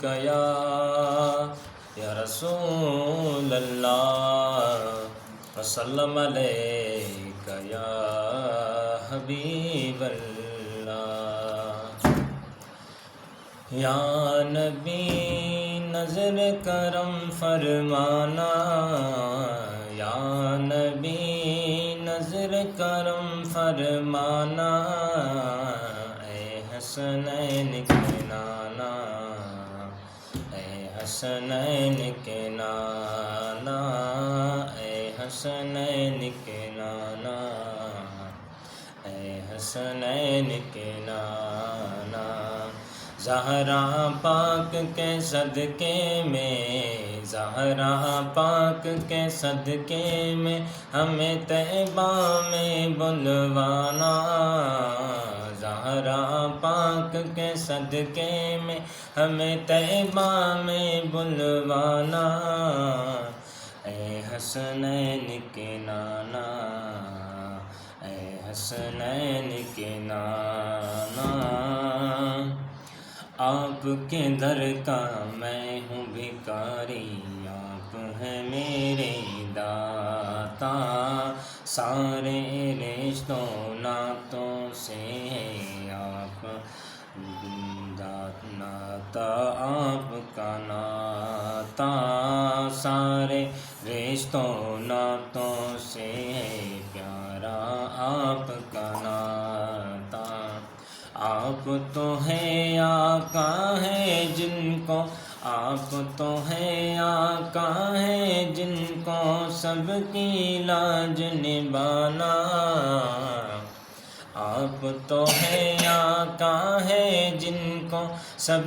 یا رسول اللہ وسلم علیک یا حبیب اللہ۔ یا نبی نظر کرم فرمانا، یا نبی نظر کرم فرمانا، اے حسنین کے نانا، اے حسنین کے نانا، اے حسنین کے نانا، اے حسنین کے نانا۔ زہرا پاک کے صدقے میں، زہرا پاک کے صدقے میں ہمیں طیبہ میں بلوانا، زہرا پاک کے صدقے میں ہمیں طیبہ میں بلوانا، اے حسنین کے نانا، اے حسنین کے نانا۔ آپ کے در کا میں ہوں بھکاری، آپ ہیں میرے داتا، سارے رشتوں ناتوں سے آپ ناتا، آپ کا ناتا، سارے رشتوں ناتوں سے پیارا آپ کا ناتا۔ آپ تو ہیں آقا ہیں جن کو، آپ تو ہیں آقا ہیں جن کو سب کی لاج نبھانا، آپ تو ہیں آقا ہیں جن کو سب